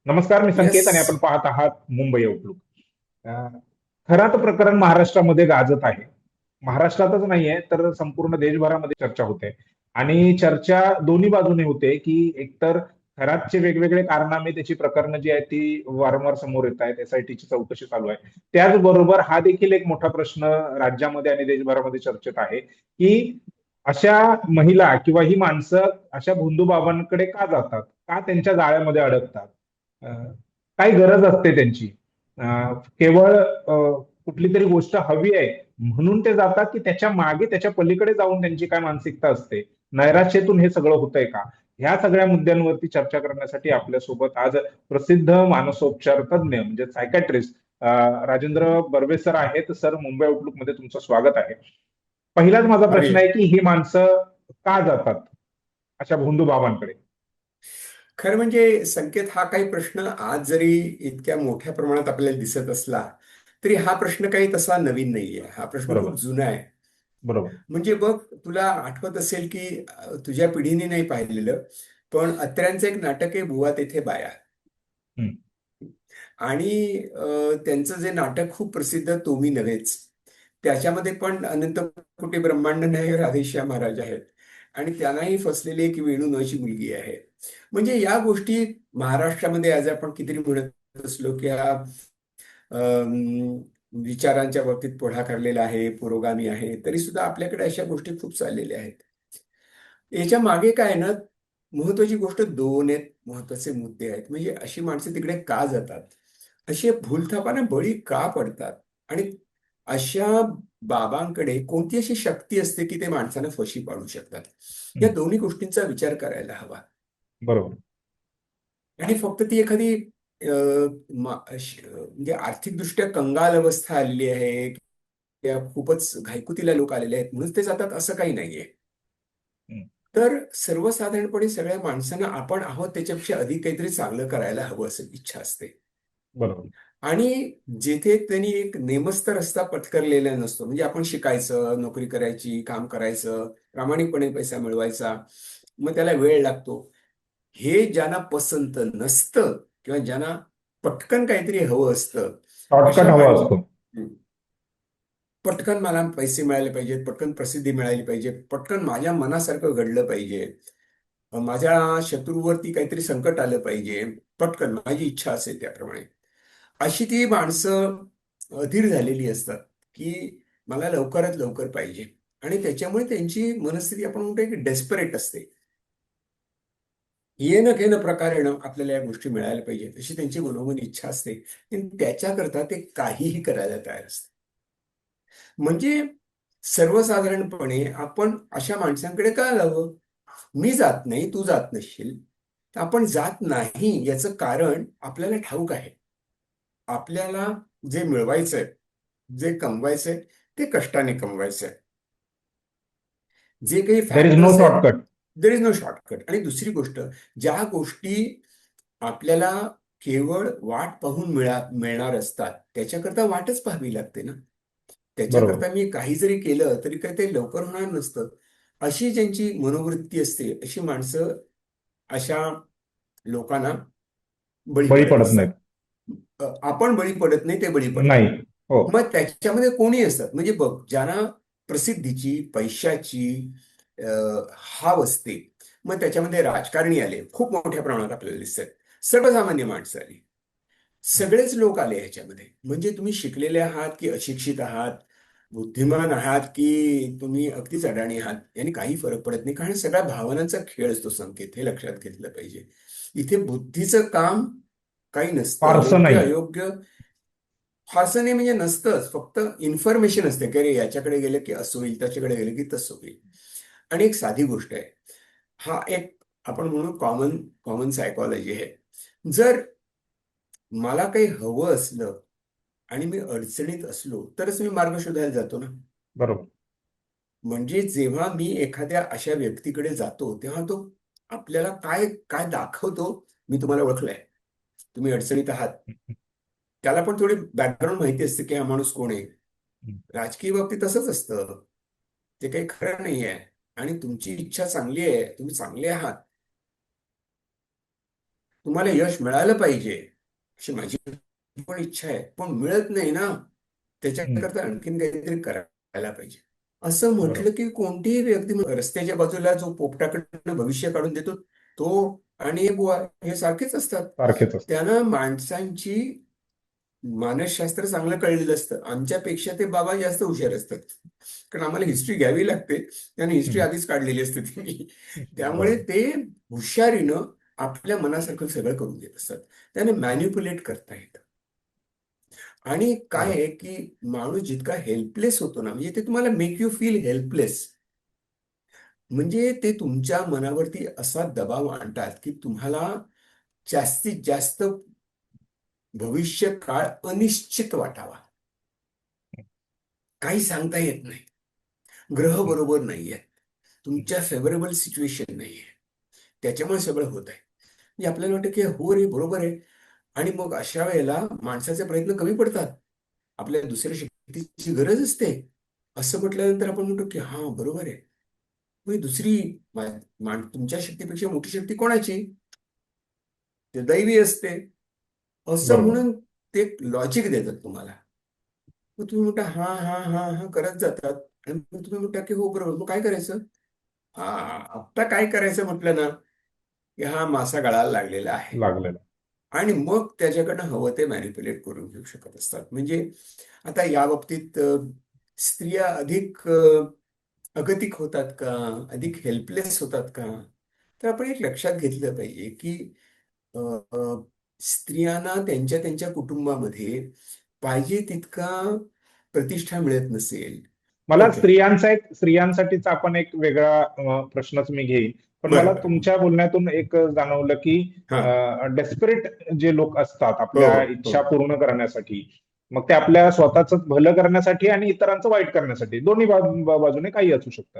नमस्कार, मी येस. संकेत आणि आपण पाहत आहात मुंबई आउटलुक. अं, खरात प्रकरण महाराष्ट्रामध्ये गाजत आहे. महाराष्ट्रातच नाहीये तर संपूर्ण देशभरामध्ये चर्चा होते. आणि चर्चा दोन्ही बाजूने होते की एकतर खरातचे वेगवेगळे कारनामे, त्याची प्रकरणं जी आहेत ती वारंवार समोर येत आहेत, एसआयटीची चौकशी चालू आहे. त्याचबरोबर हा देखील एक मोठा प्रश्न राज्यामध्ये आणि देशभरामध्ये चर्चेत आहे की अशा महिला किंवा ही माणसं अशा भोंदूबाबांकडे का जातात, का त्यांच्या जाळ्यामध्ये अडकतात. काय गरज असते त्यांची. केवळ कुठली तरी गोष्ट हवी आहे म्हणून ते जातात, की त्याच्या मागे त्याच्या पलीकडे जाऊन त्यांची काय मानसिकता असते, नैराश्यातून हे सगळं होतंय का. ह्या सगळ्या मुद्द्यांवरती चर्चा करण्यासाठी आपल्यासोबत आज प्रसिद्ध मानसोपचार तज्ञ म्हणजे सायकॅट्रिस्ट राजेंद्र बर्वे सर आहेत. सर, मुंबई आउटलुक मध्ये तुमचं स्वागत आहे. पहिलाच माझा अरे, प्रश्न आहे की ही माणसं का जातात अशा भोंदू बाबांकडे. खरं म्हणजे संकेत, हा काही प्रश्न आज जरी इतक्या मोठ्या प्रमाणात आपल्याला दिसत असला तरी हा प्रश्न काही तसा नवीन नाहीये. हा प्रश्न खूप बरोबर. जुना आहे. बरोबर. म्हणजे बघ, तुला आठवत असेल की तुझ्या पिढीने नाही पाहिलेलं, पण अत्र्यांचं एक नाटक आहे, बुवा तेथे बाया. हम्म. आणि त्यांचं जे नाटक खूप प्रसिद्ध, तो मी नव्हेच. त्याच्यामध्ये पण अनंत कोटी ब्रह्मांड नाही, राधेश्याम महाराज आहेत. आणि त्यांनाही फसलेली एक वेणू नावाची मुलगी आहे. म्हणजे या गोष्टी महाराष्ट्रामध्ये आज आपण किती म्हणत असलो की हा विचारांच्या बाबतीत पुढाकारलेला आहे, पुरोगामी आहे, तरी सुद्धा आपल्याकडे अशा गोष्टी खूप चाललेल्या आहेत. याच्या मागे काय आहे ना, महत्वाची गोष्ट दोन आहेत, महत्वाचे मुद्दे आहेत. म्हणजे अशी माणसं तिकडे का जातात, असे भूलथापाने बळी का पडतात, आणि अशा बाबांकडे कोणती अशी शक्ती असते की ते माणसाला फशी पाडू शकतात. या हम्म. दोन्ही गोष्टींचा विचार करायला हवा. बरोबर. आणि फक्त ती एखादी म्हणजे आर्थिकदृष्ट्या कंगाल अवस्था आलेली आहे, त्या खूपच घायकुतीला लोक आलेले आहेत म्हणून ते जातात, असं काही नाहीये. हम्म. तर सर्वसाधारणपणे सगळ्या माणसांना आपण आहोत त्याच्यापेक्षा अधिक काहीतरी चांगलं करायला हवं असं इच्छा असते. बरोबर. आणि जिथे त्यांनी एक नेमस्त रस्ता पत्करलेला नसतो, म्हणजे आपण शिकायचं, नोकरी करायची, काम करायचं, प्रामाणिकपणे पैसा मिळवायचा, मग त्याला वेळ लागतो, हे ज्यांना पसंत नसतं किंवा ज्यांना पटकन काहीतरी हवं असतं, शॉर्टकट अशा हवा माणसं असतो. पटकन मला पैसे मिळाले पाहिजेत, पटकन प्रसिद्धी मिळाली पाहिजे, पटकन माझ्या मनासारखं घडलं पाहिजे, माझ्या शत्रूवरती काहीतरी संकट आलं पाहिजे, पटकन माझी इच्छा असेल त्याप्रमाणे. अशी ती माणसं अधीर झालेली असतात की मला लवकरात लवकर पाहिजे. आणि त्याच्यामुळे त्यांची मनस्थिती आपण म्हणतो की डेस्परेट असते. येणं घेणं प्रकारेण आपल्याला या गोष्टी मिळायला पाहिजेत अशी त्यांची मनोमन इच्छा असते, आणि त्याच्याकरता ते काहीही करायला तयार असते. म्हणजे सर्वसाधारणपणे आपण अशा माणसांकडे का जावं? मी जात नाही, तू जात नसशील, तर आपण जात नाही याचं कारण आपल्याला ठाऊक आहे. आपल्याला जे मिळवायचंय, जे कमवायचंय, ते कष्टाने कमवायचंय. जे काही देर इज नो फॅक्टर्स आहेत, shortcut. There is no shortcut. आणि दुसरी गोष्ट, ज्या गोष्टी आपल्याला केवळ वाट पाहून मिळणार असतात, त्याच्याकरता वाटच पाहावी लागते ना. बरोबर. त्याच्याकरता मी काही जरी केलं तरी काही ते लवकर होणार नसतं. अशी ज्यांची मनोवृत्ती असते, अशी माणसं अशा लोकांना बळी बळी पडत पडत असतात. नाहीत. आपण बळी पडत नाही, ते बळी पडतात. नाही. हो. मग त्याच्यामध्ये कोणी असतात, म्हणजे बघ, ज्यांना प्रसिद्धीची, पैशाची हाव असते, मग त्याच्यामध्ये राजकारणी आले, खूप मोठ्या प्रमाणात आपल्याला दिसतात. सर्वसामान्य माणसं आली, सगळेच लोक आले ह्याच्यामध्ये. म्हणजे तुम्ही शिकलेले आहात की अशिक्षित आहात, बुद्धिमान आहात की तुम्ही अगदीच अडाणी आहात, यांनी काही फरक पडत नाही, कारण सगळ्या भावनांचा खेळ असतो संकेत, हे लक्षात घेतलं पाहिजे. इथे बुद्धीचं काम काही नसतं, फारसं योग्य नाही. अयोग्य फारसं नाही, म्हणजे नसतंच. फक्त इन्फॉर्मेशन असते की अरे याच्याकडे गेलं की असं होईल, त्याच्याकडे गेलं की तसं होईल. आणि एक साधी गोष्ट आहे, हा एक आपण म्हणू कॉमन कॉमन सायकॉलॉजी आहे. जर मला काही हवं असलं आणि मी अडचणीत असलो तरच मी मार्ग शोधायला जातो ना. बरोबर. म्हणजे जेव्हा मी एखाद्या अशा व्यक्तीकडे जातो तेव्हा तो आपल्याला काय काय दाखवतो. मी तुम्हाला ओळखलंय, तुम्ही अडचणीत आहात, त्याला पण थोडी बॅकग्राऊंड माहिती असते की हा माणूस कोण आहे. राजकीय बाबतीत तसंच असतं, ते काही खरं नाही आहे. आणि तुमची इच्छा चांगली आहे, तुम्ही चांगले आहात, तुम्हाला यश मिळालं पाहिजे अशी माझी पण इच्छा आहे, पण मिळत नाही ना, हम्म. त्याच्याकरता आणखीन काहीतरी करायला पाहिजे. असं बरोबर. म्हटलं की कोणतीही व्यक्ती रस्त्याच्या बाजूला जो पोपटाकडनं भविष्य काढून देतो तो आणि हे बुवा हे सारखेच असतात. सारखेच असतात. त्यांना माणसांची मानसशास्त्र चांगलं कळलेलं असतं. आमच्यापेक्षा ते बाबा जास्त हुशार असतात. कारण आम्हाला हिस्ट्री घ्यावी लागते. त्याने हिस्ट्री हम्म. आधीच काढलेली असते त्यांनी. त्यामुळे बरोबर. ते हुशारीनं आपल्या मनासारखं सगळं करून देत असतात. त्याने मॅन्युप्युलेट करता येतं. आणि काय बरोबर. आहे की माणूस जितका हेल्पलेस होतो ना, म्हणजे ते तुम्हाला मेक यू फील हेल्पलेस, म्हणजे ते तुमच्या मनावरती असा दबाव आणतात की तुम्हाला जास्तीत जास्त भविष्य काळ अनिश्चित वाटावा. काही सांगता येत नाही. ग्रह हम्म. बरोबर नाहीये, तुमच्या फेवरेबल सिच्युएशन नाहीये, त्याच्यामुळे सगळं होत आहे. म्हणजे आपल्याला वाटतं की हो रे बरोबर आहे. आणि मग अशा वेळेला माणसाचे प्रयत्न कमी पडतात. आपल्याला दुसऱ्या शक्तीची गरज असते. असं म्हटल्यानंतर आपण म्हणतो की हा बरोबर आहे. मग दुसरी तुमच्या शक्तीपेक्षा मोठी शक्ती कोणाची? ते दैवी असते. असं बरोबर. म्हणून ते लॉजिक देतात तुम्हाला. मग तुम्ही म्हणता हा हा हा हा करत जातात. आणि मग तुम्ही म्हणता की हो बरोबर, मग काय करायचं? हा, आता काय करायचं म्हटलं ना, की हा मासा गळायला लागलेला आहे. लागलेलं. आणि मग त्याच्याकडनं हवं ते मॅनिप्युलेट करून घेऊ शकत असतात. म्हणजे आता या बाबतीत स्त्रिया अधिक अगतिक होतात का, अधिक हेल्पलेस होतात का? तर आपण एक लक्षात घेतलं पाहिजे की अ, अ, स्त्रियांना त्यांच्या त्यांच्या कुटुंबामध्ये पाहिजे तितका प्रतिष्ठा मिळत नसेल. मला ओके. स्त्रियांसाठीचा आपण एक वेगळा प्रश्नच मी घेईन. पण मला बरं बरं. तुमच्या बोलण्यातून एक जाणवलं की हा. डेस्परेट जे लोक असतात हो आपल्या हो. इच्छा पूर्ण करण्यासाठी, मग ते आपल्या स्वतःच भलं करण्यासाठी आणि इतरांचं वाईट करण्यासाठी, दोन्ही बाजूने काही असू शकतं.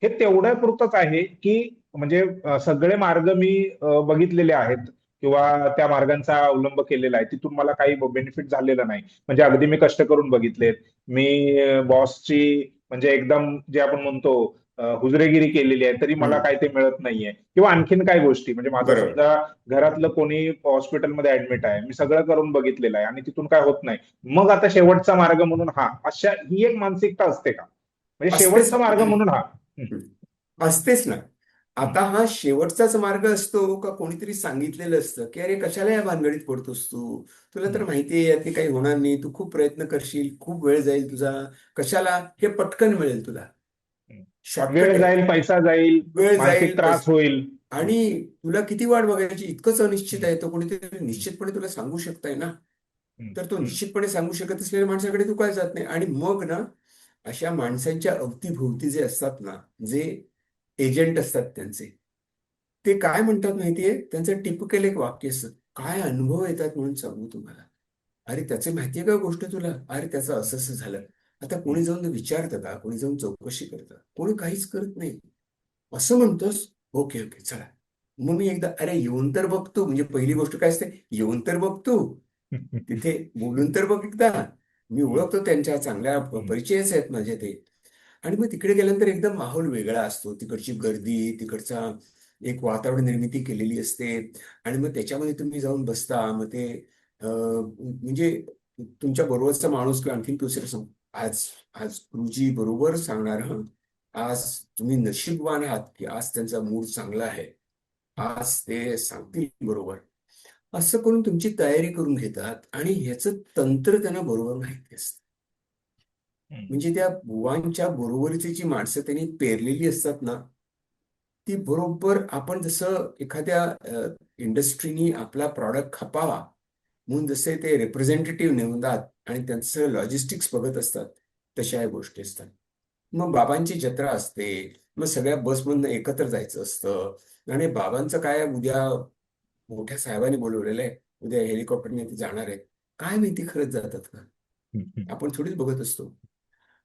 हे तेवढ्या पुरतच आहे की म्हणजे सगळे मार्ग मी बघितलेले आहेत किंवा त्या मार्गांचा अवलंब केलेला आहे, तिथून मला काही बेनिफिट झालेलं नाही. म्हणजे अगदी मी कष्ट करून बघितलेत. मी बॉसची म्हणजे एकदम जे आपण म्हणतो हुजरेगिरी केलेली आहे, तरी मला हम्म. काय ते मिळत नाहीये. किंवा आणखीन काय गोष्टी, म्हणजे माझं बरोबर. समजा घरातलं कोणी हॉस्पिटलमध्ये ऍडमिट आहे, मी सगळं करून बघितलेलं आहे आणि तिथून काय होत नाही. मग आता शेवटचा मार्ग म्हणून हा, अशा ही एक मानसिकता असते का? म्हणजे असतेच. शेवटचा मार्ग म्हणून हा. हम्म. हं. असतेच ना. हम्म. आता हा शेवटचाच मार्ग असतो का कोणीतरी सांगितलेलं असतं, की "अरे कशाला या भानगडीत पडतोस तू? तुला तर हम्म. माहिती आहे यातली काही होणार नाही. तू खूप प्रयत्न करशील, खूप वेळ जाईल तुझा. कशाला? हे पटकन मिळेल तुला. हम्म. शॉर्टकट वेळ आहे. जाईल, पैसा जाईल, वेळ मानसिक जाईल, त्रास पैसा होईल. हम्म. आणि तुला किती वाट बघायची इतकंच अनिश्चित हम्म. आहे. तो कोणीतरी निश्चितपणे तुला सांगू शकताय ना. हम्म. तर तो हम्म. निश्चितपणे सांगू शकत असलेल्या माणसाकडे तू काय जात नाही. आणि मग ना अशा माणसांच्या अवतीभोवती जे असतात ना, जे एजंट असतात त्यांचे, ते काय म्हणतात माहितीये? त्यांचं टिपिकल एक वाक्य असतं, "काय अनुभव येतात म्हणून सांगू तुम्हाला." अरे त्याचे माहितीये का गोष्ट तुला? अरे त्याचं असं असं झालं. आता कोणी हम्म. जाऊन विचारतं का? कोणी जाऊन चौकशी करतं? कोणी काहीच करत नाही. असं म्हणतोस? ओके ओके चला. मग मी एकदा अरे येऊन तर बघतो. म्हणजे पहिली गोष्ट काय असते? येऊन तर बघतो. हम्म. तिथे बोलून तर बघ एकदा. मी हम्म. ओळखतो त्यांच्या चांगल्या हम्म. परिचयच आहेत माझे ते. आणि मग तिकडे गेल्यानंतर एकदम माहोल वेगळा असतो. तिकडची गर्दी, तिकडचा एक वातावरण निर्मिती केलेली असते. आणि मग त्याच्यामध्ये तुम्ही जाऊन बसता. मग ते म्हणजे तुमच्या बरोबरचा माणूस किंवा आणखीन दुसरं आज आज गुरुजी बरोबर सांगणार हं. आज तुम्ही नशीबवान आहात की आज त्यांचा मूड चांगला आहे. आज ते सांगतील बरोबर. असं करून तुमची तयारी करून घेतात आणि ह्याचं तंत्र त्यांना बरोबर माहिती असतं. हम्म. म्हणजे त्या बुवांच्या बरोबरीची जी माणसं त्यांनी पेरलेली असतात ना, ती बरोबर आपण जसं एखाद्या इंडस्ट्रीनी आपला प्रॉडक्ट खपावा म्हणून जसे ते रिप्रेझेंटेटिव्ह नेमतात आणि त्यांचं लॉजिस्टिक्स बघत असतात, तशा या गोष्टी असतात. मग बाबांची जत्रा असते, मग सगळ्या बसमधनं एकत्र जायचं असतं आणि बाबांचं काय उद्या मोठ्या साहेबांनी बोलवलेलं आहे, उद्या हेलिकॉप्टरने ते जाणार आहेत. काय माहिती खरंच जातात का? हम्म. आपण थोडीच बघत असतो.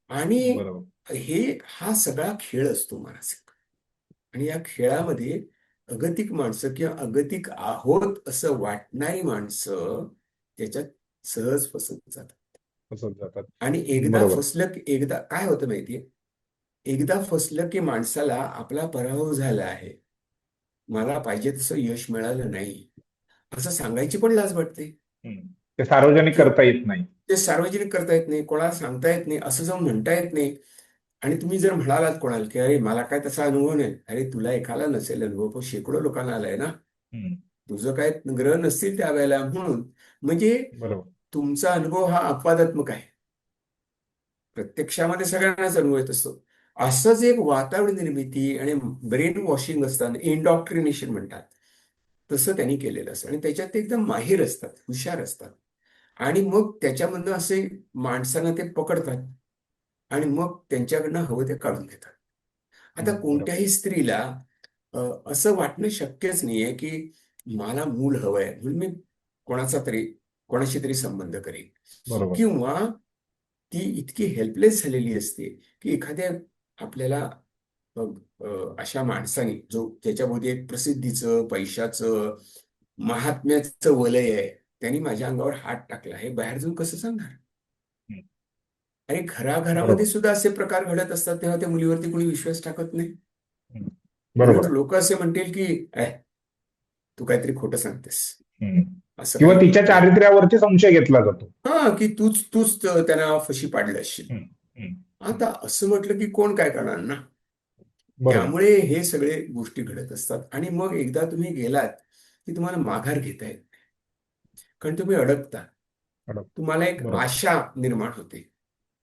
आणि बरोबर. हा सगळा खेळ असतो मानसिक. आणि या खेळामध्ये अगतिक माणसं किंवा अगतिक आहोत असं वाटणारी माणसं त्याच्यात सहज फसत जातात. तसंच जातात. आणि एकदा बरोबर. फसलं की एकदा काय होतं माहितीये? एकदा फसलं की माणसाला आपला पराभव झाला आहे. मला पाहिजे तसं यश मिळालं नाही. असं सांगायची पण लाज वाटते. हम्म. ते सार्वजनिक किंवा करता येत नाही. ते सार्वजनिक करता येत नाही, कोणाला सांगता येत नाही, असं जाऊन म्हणता येत नाही. आणि तुम्ही जर म्हणालात कोणाला की अरे मला काय तसा अनुभव नाही, अरे तुला एकाला नसेल अनुभव, पण शेकडो लोकांना आलाय ना. हम्म. तुझं काय ग्रह नसतील त्यावेळेला म्हणून. म्हणजे बरोबर. तुमचा अनुभव हा अपवादात्मक आहे. प्रत्यक्षामध्ये सगळ्यांनाच अनुभव येत असतो. असंच एक वातावरण निर्मिती आणि ब्रेन वॉशिंग असतं, इंडॉक्ट्रिनेशन म्हणतात, तसं त्यांनी केलेलं असतं. आणि त्याच्यात ते एकदम माहिर असतात, हुशार असतात. आणि मग त्याच्यामधनं असे माणसांना ते पकडतात आणि मग त्यांच्याकडनं हवं ते काढून घेतात. आता बरोबर. कोणत्याही स्त्रीला अ, असं वाटणं शक्यच नाहीये की मला मूल हवंय म्हणून मी कोणाचा तरी कोणाशी तरी संबंध करेन. बरोबर. किंवा ती इतकी हेल्पलेस झालेली असते की एखाद्या आपल्याला अ, अशा माणसाने जो ज्याच्यामध्ये एक प्रसिद्धीचं, पैशाचं, महात्म्याचं वलय आहे, त्यांनी माझ्या अंगावर हात टाकला, हे बाहेर जाऊन कसं सांगणार? हम्म. आणि घराघरामध्ये बरोबर. सुद्धा असे प्रकार घडत असतात, तेव्हा त्या मुलीवरती कोणी विश्वास टाकत नाही. हम्म. बरोबर उलट आहे. लोक असे म्हणतील की तू काहीतरी खोटं सांगतेस, हम्म. असं किंवा काही तिच्या नाही. चारित्र्यावरती संशय घेतला जातो. हा, की तूच तूच त्यांना फशी पाडलं असशील. हम्म. हम्म. हम्म. आता असं म्हटलं की कोण काय करणार ना. बरोबर. त्यामुळे हे सगळे गोष्टी घडत असतात. आणि मग एकदा तुम्ही गेलात की तुम्हाला माघार घेता येत नाही. कारण तुम्ही अडकता. अडक. तुम्हाला एक बरोबर. आशा निर्माण होते.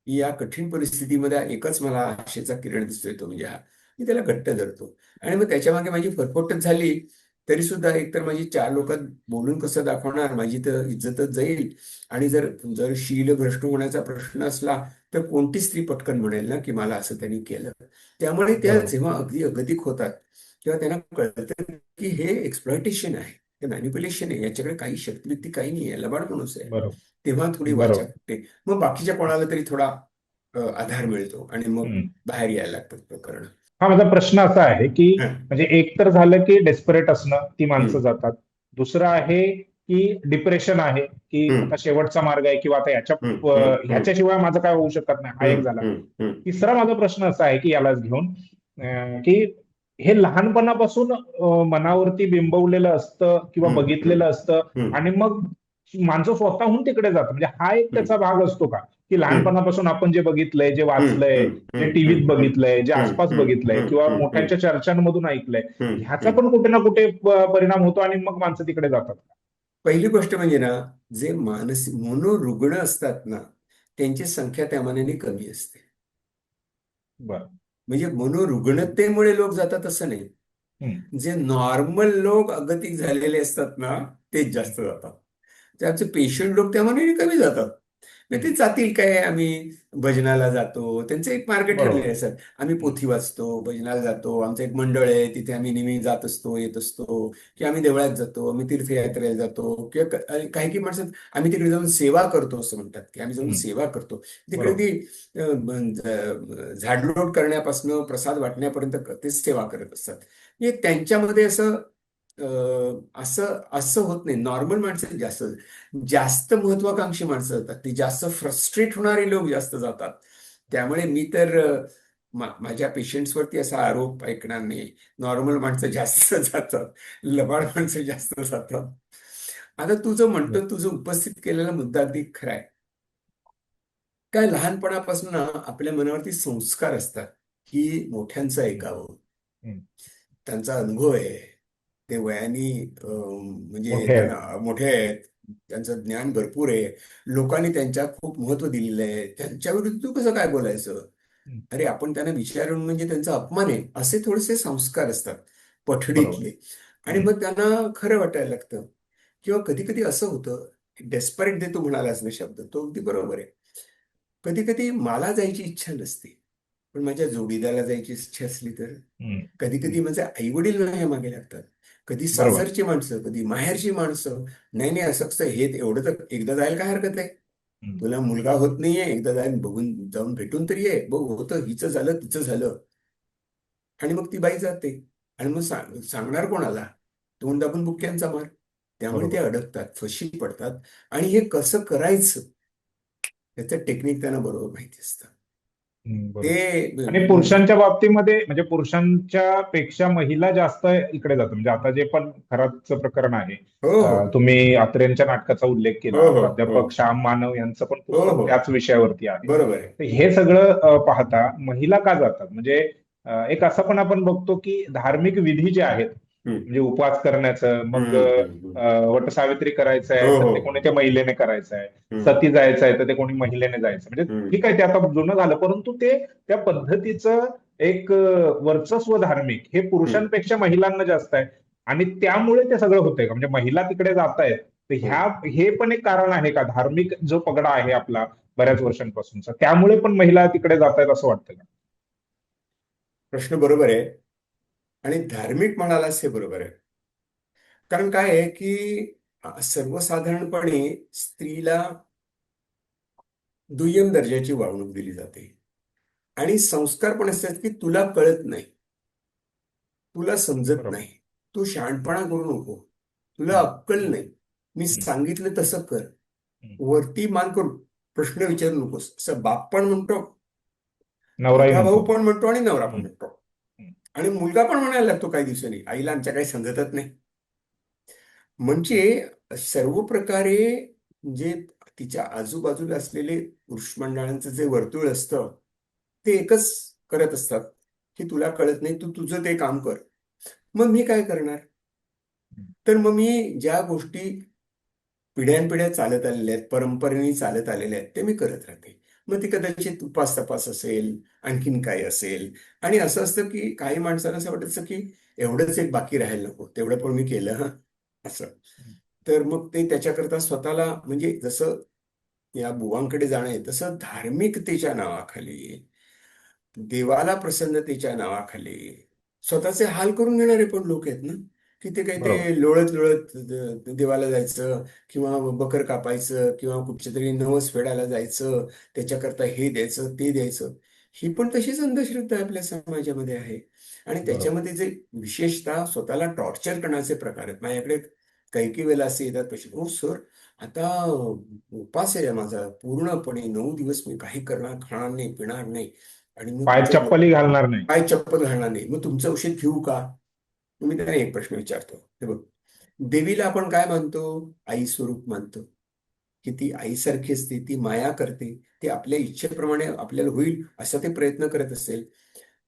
या कठीण परिस्थितीमध्ये एकच मला आशेचा किरण दिसतोय, तो म्हणजे हा. मी त्याला घट्ट धरतो. आणि मग त्याच्यामागे माझी फरफटच झाली तरी सुद्धा एकतर माझी चार लोकात बोलून कसं दाखवणार, माझी तर इज्जतच जाईल. आणि जर जर शील भ्रष्ट होण्याचा प्रश्न असला तर कोणती स्त्री पटकन म्हणेल ना की मला असं त्यांनी केलं. त्यामुळे त्या बरोबर. जेव्हा अगदी अगतिक होतात तेव्हा त्यांना कळतं की हे एक्सप्लॉयटेशन आहे, हे मॅनिप्युलेशन आहे, याच्याकडे काही शक्तिवृत्ती काही नाही आहे, लबाड माणूस आहे. बरोबर. तेव्हा थोडी वाचा बरोबर. फुटते. मग बाकीच्या कोणाला तरी थोडा आधार मिळतो आणि मग हम्म. बाहेर यायला लागतात प्रकरण. हा माझा प्रश्न असा आहे की हं, म्हणजे एक तर झालं की डेस्परेट असणं, ती माणसं हं, जातात. दुसरं आहे की डिप्रेशन आहे, की हं, आता शेवटचा मार्ग आहे किंवा आता हं, हं, हं, ह्याच्याशिवाय माझं काय होऊ शकत नाही, हा हं, एक झाला. हं, हं, तिसरा माझा प्रश्न असा आहे की यालाच घेऊन की हे लहानपणापासून मनावरती बिंबवलेलं असतं किंवा हं, हं, बघितलेलं असतं हं, आणि मग माणसं स्वतःहून तिकडे जातात, म्हणजे हा एक हं, त्याचा भाग असतो का, की हं, लहानपणापासून आपण जे बघितलंय, जे हं, वाचलंय, हं, जे हं, टीव्हीत हं, हं, बघितलंय, जे हं, आसपास हं, बघितलंय हं, किंवा हं, हं, मोठ्यांच्या चर्चांमधून ऐकलंय, हं, ह्याचा हं. पण कुठे ना कुठे परिणाम होतो आणि मग माणसं तिकडे जातात? पहिली गोष्ट म्हणजे ना, जे मानसिक मनोरुग्ण असतात ना, त्यांची संख्या त्या मानाने कमी असते. बरं. म्हणजे मनोरुग्णतेमुळे लोक जातात असं नाही. हम्म. जे नॉर्मल लोक अगतिक झालेले असतात ना, तेच हम्म. जास्त जातात. त्याचे पेशंट लोक त्या मानाने कमी जातात. नाही ते हम्म. जातील काय, आम्ही भजनाला जातो, त्यांचं एक मार्ग ठरलेले बरोबर. असतात. आम्ही हम्म. पोथी वाचतो, भजनाला जातो, आमचं एक मंडळ आहे, तिथे आम्ही नेहमी जात असतो, येत असतो. की आम्ही देवळात जातो, आम्ही तीर्थयात्रेला जातो, किंवा काही काही माणसं आम्ही तिकडे जाऊन सेवा करतो असं म्हणतात, की आम्ही जाऊन हम्म. सेवा करतो. तिकडे बरोबर. ती झाडलोट करण्यापासून प्रसाद वाटण्यापर्यंत ते सेवा करत असतात. म्हणजे त्यांच्यामध्ये असं असं असं होत नाही. नॉर्मल माणसं जास्त जास्त महत्वाकांक्षी माणसं जातात, ती जास्त फ्रस्ट्रेट होणारे लोक जास्त जातात. त्यामुळे मी तर माझ्या पेशंट्सवरती असा आरोप ऐकणार नाही. नॉर्मल माणसं जास्त जातात, लबाड माणसं जास्त जातात. आता तू जो म्हणतो, तुझं उपस्थित केलेला मुद्दा अगदी खरा आहे. काय लहानपणापासून ना आपल्या मनावरती संस्कार असतात की मोठ्यांचं हम्म. ऐकावं. हम्म. त्यांचा अनुभव आहे, ते वयाने म्हणजे मोठे आहेत. त्यांना मोठे आहेत, त्यांचं ज्ञान भरपूर आहे, लोकांनी त्यांच्यात खूप महत्व दिलेलं आहे, त्यांच्या विरुद्ध तू कसं काय बोलायचं? हम्म. अरे आपण त्यांना विचारून म्हणजे त्यांचा अपमान आहे, असे थोडेसे संस्कार असतात बरोबर. पठडीतले. आणि हम्म. मग त्यांना खरं वाटायला लागतं. किंवा कधी कधी असं होतं, डेस्परेट जे तू म्हणालास ना शब्द, तो अगदी बरोबर आहे. कधी कधी मला जायची इच्छा नसते, पण माझ्या जोडीदाराला जायची इच्छा असली तर. हम्म. कधी हम्म. कधी माझे आई वडील माझ्या मागे लागतात, कधी बरोबर. सासरची माणसं, कधी माहेरची माणसं. नाही नाही, असं कसं, हे एवढं तर एकदा जायला काय हरकत आहे? हम्म. तुला मुलगा होत नाहीये, एकदा जाऊन बघून जाऊन भेटून तरी ये बघ, होतं हिचं झालं तिचं झालं. आणि मग ती बाई जाते. आणि मग सांगणार कोणाला? तोंड दाबून बुक्क्यांचा मार. त्यामुळे ते बरोबर. अडकतात, फशी पडतात. आणि हे कसं करायचं त्याचं टेक्निक त्यांना बरोबर माहिती असतं. बरोबर. ते आणि पुरुषांच्या बाबतीमध्ये म्हणजे पुरुषांच्या पेक्षा महिला जास्त इकडे जातात. म्हणजे आता जे पण खराचं प्रकरण आहे, हो हो तुम्ही अत्रेंच्या नाटकाचा उल्लेख हो केला, हो हो प्राध्यापक श्याम मानव यांचं पण हो पुस्तक हो त्याच विषयावरती आहे. बरोबर आहे. तर हे सगळं पाहता महिला का जातात? म्हणजे एक असं पण आपण बघतो की धार्मिक विधी जे आहेत, हम्म, म्हणजे उपवास करण्याचं, मग हम्म. वटसावित्री करायचं हो आहे तर हो ते कोणी त्या महिलेने करायचं आहे, हम्म, सती जायचं आहे तर ते कोणी महिलेने जायचं. म्हणजे हम्म, ठीक आहे, ते आता जुनं झालं, परंतु ते त्या पद्धतीचं एक वर्चस्व धार्मिक हे हम्म, पुरुषांपेक्षा महिलांना जास्त आहे. आणि त्यामुळे ते सगळं होतंय का? म्हणजे महिला तिकडे जात आहेत, तर हम्म. हे पण एक कारण आहे का? धार्मिक जो पगडा आहे आपला बऱ्याच वर्षांपासूनचा, त्यामुळे पण महिला तिकडे जात आहेत असं वाटतं का? प्रश्न बरोबर आहे. आणि धार्मिक म्हणालास हे बरोबर आहे. कारण काय आहे की सर्वसाधारणपणे स्त्रीला दुय्यम दर्जाची वागणूक दिली जाते आणि संस्कार पण असतात की तुला कळत नाही, तुला समजत बरोबर. नाही, तू शहाणपणा करू नको, तुला हम्म, अक्कल नाही, मी हम्म, सांगितलं तसं कर, हम्म. वरती मान करून प्रश्न विचारू नकोस, असं बाप पण म्हणतो, नवराही मोठा म्हणतो. भाऊ पण म्हणतो आणि नवरा पण हम्म, म्हणतो. हम्म. आणि मुलगा पण म्हणायला लागतो काही दिवसांनी, आईला आमच्या काही समजतच नाही. म्हणजे सर्व प्रकारे जे तिच्या आजूबाजूला असलेले पुरुष मंडळांचं जे वर्तुळ असतं ते एकच करत असतात की तुला कळत नाही, तू तुझं ते काम कर. मग मी काय करणार? तर मग मी ज्या गोष्टी पिढ्यानपिढ्या चालत आलेल्या आहेत, परंपरेने चालत आलेल्या आहेत, ते मी करत राहते. मग ती कदाचित उपास तपास असेल, आणखीन काय असेल. आणि असं असतं की काही माणसांना असं वाटायचं की एवढंच एक बाकी राहायला नको, तेवढं पण मी केलं हा, असं. तर मग ते त्याच्याकरता स्वतःला म्हणजे जसं या बुवांकडे जाणं आहे तसं धार्मिकतेच्या नावाखाली, देवाला प्रसन्नतेच्या नावाखाली स्वतःचे हाल करून घेणारे पण लोक आहेत ना, की ते काही बरोबर. ते लोळत लोळत देवाला जायचं किंवा बकर कापायचं किंवा कुठच्या तरी नवस फेडायला जायचं, त्याच्याकरता हे द्यायचं ते द्यायचं. ही पण तशीच अंधश्रद्धा आपल्या समाजामध्ये आहे. आणि बरोबर. त्याच्यामध्ये जे विशेषतः स्वतःला टॉर्चर करण्याचे प्रकार आहेत माझ्याकडे काही काही वेळेला असे येतात पैसे, हो सर आता उपास आहे माझा पूर्णपणे 9 दिवस मी काही करणार, खाणार नाही, पिणार नाही, आणि मग पायात तुमच्या चप्पलही घालणार नाही. पाय चप्पल घालणार नाही, मग तुमचं औषध घेऊ का? तुम्ही त्यांना एक प्रश्न विचारतो, हे बघ, देवीला आपण काय मानतो? आई स्वरूप मानतो, की ती आईसारखी असते, ती माया करते, ती आपल्या इच्छेप्रमाणे आपल्याला होईल असा ते प्रयत्न करत असेल.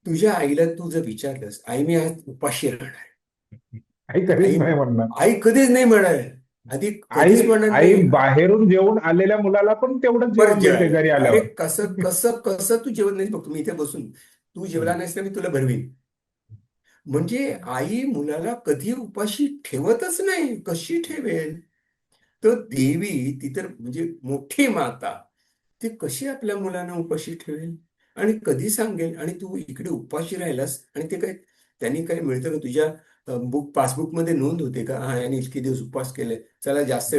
तुझ्या आईला तू जर विचारलंस, आई मी आज उपाशी राहणार, आई तर कधीच आई नाही म्हणणार. आई कधीच नाही म्हणणार, आधी आई कधीच म्हणणार आई नाही. बाहेरून जेवून आलेल्या मुलाला पण तेवढंच परत जेवण देते जेवायला, घरी अरे आल्यावर. कसं कसं कसं तू जेवत नाहीस बघ, तुम्ही इथे बसून तू जेवला हम्म. नाहीस तर मी तुला भरवीन. म्हणजे आई मुलाला कधी उपाशी ठेवतच नाही, कशी ठेवेल? तर देवी ती तर म्हणजे मोठी माता, ती कशी आपल्या मुलांना उपाशी ठेवेल आणि कधी सांगेल? आणि तू इकडे उपाशी राहिलास आणि ते काय त्यांनी काय मिळतं का? तुझ्या पासबुक मध्ये नोंद होते का, हा याने इतके दिवस उपवास केले, चला जास्त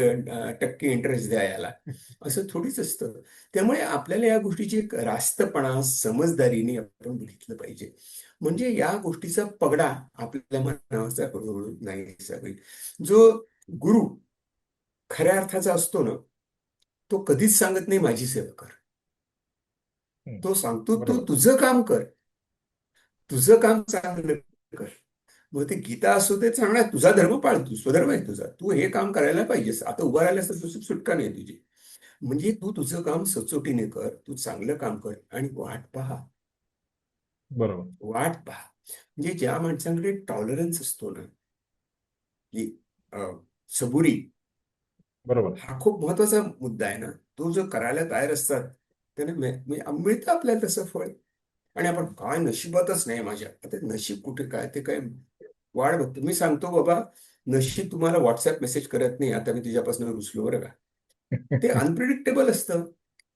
टक्के इंटरेस्ट द्या याला? असं थोडीच असतं. त्यामुळे आपल्याला या गोष्टीची एक रास्तपणा समजदारीने आपण बघितलं पाहिजे. म्हणजे या गोष्टीचा पगडा आपल्या मनाचा हळूहळू नाहीसा होईल. जो गुरु खऱ्या अर्थाचा असतो ना, तो कधीच सांगत नाही माझी सेवा कर. हम्म. तो सांगतो तू बरोबर. तुझं काम कर, तुझं काम चांगलं कर. मग ते गीता असो ते सांगणार, तुझा धर्म पाळ, तू स्वधर्म आहे तुझा, तू हे काम करायला पाहिजेस, आता उभा राहिल्यास तर तुझी सुटका नाही तुझी. म्हणजे तू तुझं काम सचोटीने कर, तू चांगलं काम कर आणि वाट पहा, बरोबर. वाट पहा. म्हणजे ज्या माणसांकडे टॉलरन्स असतो ना, की सबुरी, बरोबर. हा खूप महत्वाचा मुद्दा आहे ना. तो जो करायला तयार असतात त्याने मिळतं आपल्याला तसं फळ. आणि आपण काय नशिबातच नाही माझ्या, आता नशीब कुठे काय ते काय वाढ बघतो. मी सांगतो बाबा, नशीब तुम्हाला व्हॉट्सअप मेसेज करत नाही आता मी तुझ्यापासून रुसलो बरं का. ते अनप्रिडिक्टेबल असतं.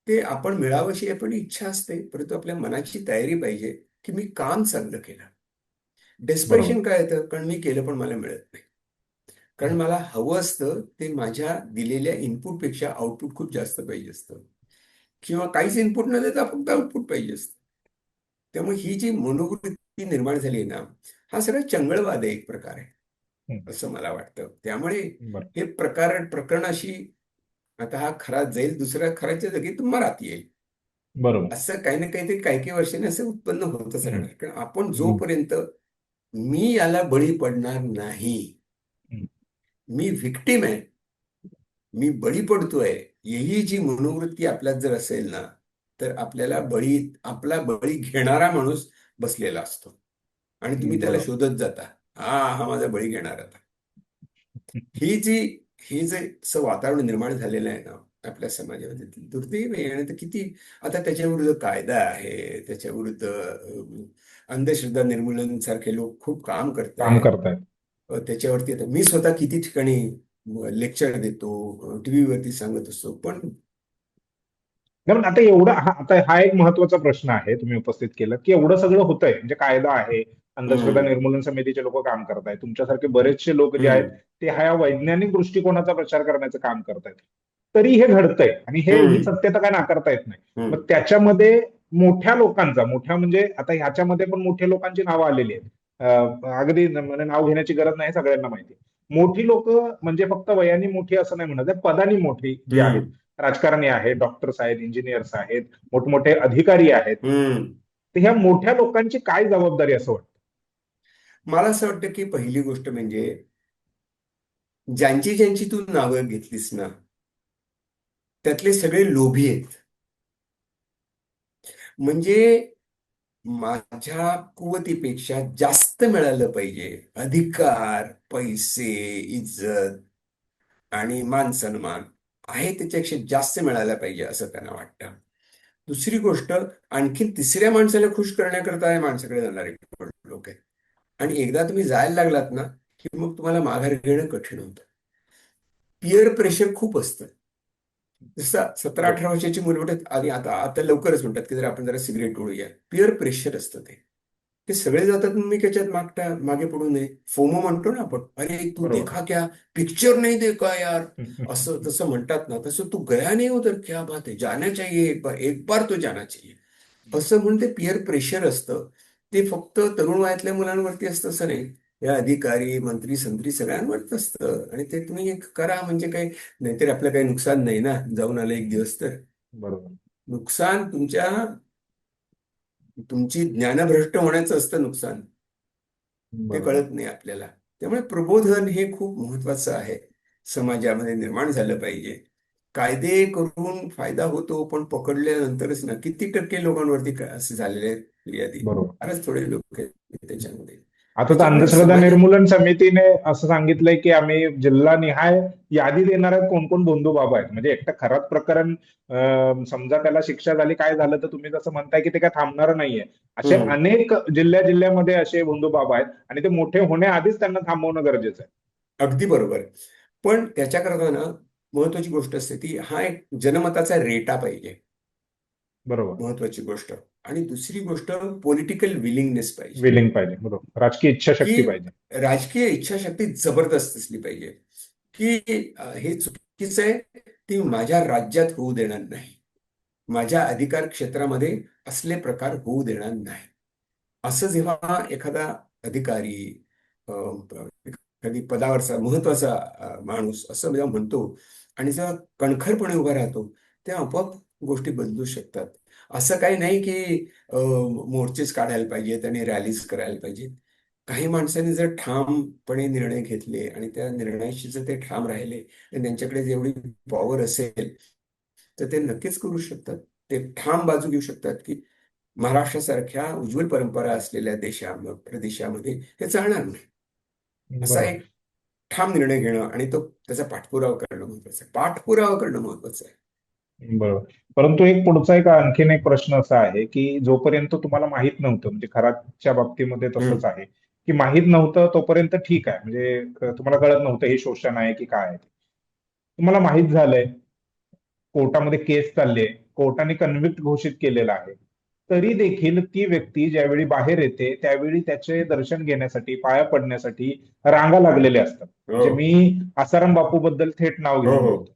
ते आपण मिळावशी आपण इच्छा असते, परंतु आपल्या मनाची तयारी पाहिजे की मी काम चांगलं केलं. बरोबर. डेस्परेशन काय येतं? कारण मी केलं पण मला मिळत नाही. कारण मला हवं असतं ते माझ्या दिलेल्या इनपुटपेक्षा आउटपुट खूप जास्त पाहिजे असतं, किंवा काहीच इनपुट न देता फक्त आउटपुट पाहिजे असतं. त्यामुळे ही जी मनोवृत्ती निर्माण झाली आहे ना, हा सगळा चंगळवाद आहे एक प्रकारे, हम्म. असं मला वाटतं. त्यामुळे बरोबर. हे प्रकरणाशी आता हा खरा जाईल, दुसऱ्या खऱ्याच्या जागी तो मरात येईल. बरोबर. असं काही ना काहीतरी काही काही वर्षांनी असं उत्पन्न होतच हम्म. राहणार. कारण आपण हम्म. जोपर्यंत मी याला बळी पडणार नाही, हम्म. मी व्हिक्टीम आहे, मी बळी पडतोय, ही जी मनोवृत्ती आपल्यात जर असेल ना, तर आपला बळी घेणारा माणूस बसलेला असतो आणि तुम्ही त्याला बरोबर. शोधत जाता. हा हा माझा बळी घेणार आता. ही जी हे जे असं वातावरण निर्माण झालेलं आहे ना आपल्या समाजामध्ये, ते दुर्दैव आहे. आणि ते किती आता त्याच्याविरुद्ध कायदा आहे, त्याच्याविरुद्ध अंधश्रद्धा निर्मूलन सारखे लोक खूप काम काम करतायत. करतायत. त्याच्यावरती आता मी स्वतः किती ठिकाणी लेक्चर देतो, टीव्हीवरती सांगत असतो, पण कारण आता एवढं आता हा एक महत्वाचा प्रश्न आहे तुम्ही उपस्थित केलं, की एवढं सगळं होतंय म्हणजे कायदा आहे, अंधश्रद्धा हम्म, निर्मूलन समितीचे लोक काम करतायत, तुमच्यासारखे बरेचसे लोक जे आहेत हम्म, ते हा वैज्ञानिक दृष्टिकोनाचा प्रचार करण्याचं काम करतायत, तरी हे घडतंय आणि ही हम्म, सत्यता काय नाकारता येत नाही. मग हम्म, त्याच्यामध्ये मोठ्या लोकांचा मोठ्या म्हणजे आता ह्याच्यामध्ये पण मोठ्या लोकांची नावं आलेली आहेत. अगदी म्हणजे नाव घेण्याची गरज नाही, सगळ्यांना माहिती. मोठी लोक म्हणजे फक्त वयाने मोठी असं नाही म्हणत आहे, पदानी मोठी जी आहेत. हम्म, राजकारणी आहेत, डॉक्टर्स आहेत, इंजिनियर्स आहेत, मोठमोठे अधिकारी आहेत. हम्म. तर ह्या मोठ्या लोकांची काय जबाबदारी असं वाटतं? मला असं वाटतं की पहिली गोष्ट म्हणजे ज्यांची ज्यांची तू नावं घेतलीस ना, त्यातले सगळे लोभी आहेत. म्हणजे माझ्या कुवतीपेक्षा जास्त मिळालं पाहिजे, अधिकार, पैसे, इज्जत आणि मान सन्मान आहे त्याच्यापेक्षा जास्त मिळायला पाहिजे असं त्यांना वाटतं. दुसरी गोष्ट, आणखी तिसऱ्या माणसाला खुश करण्याकरता या माणसाकडे जाणारे लोक आहेत. आणि एकदा तुम्ही जायला लागलात ना, की मग तुम्हाला माघार घेणं कठीण होतं. पिअर प्रेशर खूप असतं. जसं 17-18 बरोबर. वर्षाची मुलं म्हणतात, आणि आता आता लवकरच म्हणतात की जर आपण जरा सिगरेट ओढूया. पिअर प्रेशर असतं ते. ते सगळे जातात, मी त्याच्यात मागे पडू नये. फोमो म्हणतो ना आपण, अरे तू बरोबर. देखा क्या, पिक्चर नाही देखा यार, असं तसं म्हणतात ना, तसं तू गया नहीं उधर, क्या बात है, जाना चाहिए, एक बार तो जाना चाहिए. असं म्हणून ते पिअर प्रेशर असतं. ते फक्त तरुण वयातल्या मुलांवरती असतं असं नाही. या अधिकारी, मंत्री, संत्री सगळ्यांवरच असतं. आणि ते तुम्ही एक करा म्हणजे काय, नाहीतरी आपलं काही नुकसान नाही ना, जाऊन आलं एक दिवस तर. बरोबर. नुकसान तुमची ज्ञानभ्रष्ट होण्याचं असतं नुकसान. ते बरोबर. कळत नाही आपल्याला. त्यामुळे प्रबोधन हे खूप महत्वाचं आहे. समाजामध्ये निर्माण झालं पाहिजे. कायदे करून फायदा होतो, पण पकडल्यानंतरच ना, किती टक्के लोकांवरती असे झालेले आहेत फिर्यादी. बरोबर. फारच थोडे लोक आहेत त्याच्यामध्ये. आता तर त्याच्यामुळे अंधश्रद्धा समाजात निर्मूलन समितीने असं सांगितलंय की आम्ही जिल्हानिहाय यादी देणार आहेत, कोण कोण बंधू बाबा आहेत. म्हणजे एकटं खरात प्रकरण समजा त्याला शिक्षा झाली, काय झालं, तर तुम्ही जसं म्हणताय की ते काय थांबणार नाहीये. असे हम्म, अनेक जिल्ह्यामध्ये असे बंधू बाबा आहेत आणि ते मोठे होण्याआधीच त्यांना थांबवणं गरजेचं आहे. अगदी बरोबर. पण त्याच्याकरता ना, महत्वाची गोष्ट असते ती, हा एक जनमताचा रेटा पाहिजे, बरोबर. महत्वाची गोष्ट. आणि दुसरी गोष्ट, पॉलिटिकल विलिंगनेस पाहिजे. विलिंग पाहिजे. बरोबर. राजकीय की इच्छाशक्ती पाहिजे. राजकीय इच्छाशक्ती जबरदस्त असली पाहिजे, की हे चुकीचं आहे, ती माझ्या राज्यात होऊ देणार नाही, माझ्या अधिकार क्षेत्रामध्ये असले प्रकार होऊ देणार नाही. असं जेव्हा एखादा अधिकारी, एखादी पदावरचा महत्वाचा माणूस असं जेव्हा म्हणतो आणि जेव्हा कणखरपणे उभा राहतो, तेव्हा आपोआप गोष्टी बदलू शकतात. असं काही नाही की मोर्चेच काढायला पाहिजेत आणि रॅलीज करायला पाहिजेत. काही माणसांनी जर ठामपणे निर्णय घेतले आणि त्या निर्णयाशी जर ते ठाम राहिले आणि त्यांच्याकडे जेवढी पॉवर असेल, तर ते नक्कीच करू शकतात. ते ठाम बाजू घेऊ शकतात की महाराष्ट्रासारख्या उज्ज्वल परंपरा असलेल्या प्रदेशामध्ये हे चालणार नाही. असा बरोबर. एक ठाम निर्णय घेणं आणि तो त्याचा पाठपुरावा करणं महत्वाचं आहे. पाठपुरावा करणं महत्वाचं आहे. बरोबर. परंतु पुढचा आणखीन एक प्रश्न असा आहे की जोपर्यंत तुम्हाला माहित नव्हतं, म्हणजे खराच्या बाबतीमध्ये तसंच हम्म, आहे की माहित नव्हतं तोपर्यंत ठीक आहे, म्हणजे तुम्हाला कळत नव्हतं हे शोषण आहे की काय आहे ते. तुम्हाला माहित झालंय, कोर्टामध्ये केस चालली आहे, कोर्टाने कन्व्हिक्ट घोषित केलेलं आहे, तरी देखील ती व्यक्ती ज्यावेळी बाहेर येते त्यावेळी त्याचे दर्शन घेण्यासाठी, पाया पडण्यासाठी रांगा लागलेल्या असतात. हो, म्हणजे मी आसाराम बापू बद्दल थेट नाव हो, घेऊन हो. बोलतो.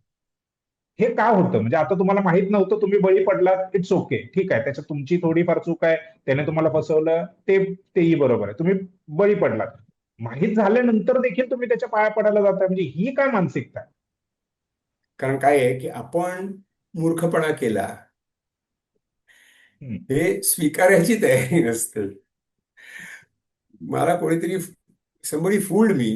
हे का होतं? म्हणजे आता तुम्हाला माहित नव्हतं, तुम्ही बळी पडलात, इट्स ओके, ठीक आहे, त्याच्यात तुमची थोडीफार चूक आहे, त्याने तुम्हाला फसवलं, तेही बरोबर आहे, तुम्ही बळी पडलात. माहीत झाल्यानंतर देखील तुम्ही त्याच्या पाया पडायला जाताय, म्हणजे ही काय मानसिकता आहे? कारण काय आहे की आपण मूर्खपणा केला, हम्म. हे स्वीकारायची तयारी नसते. मला कोणीतरी somebody fooled मी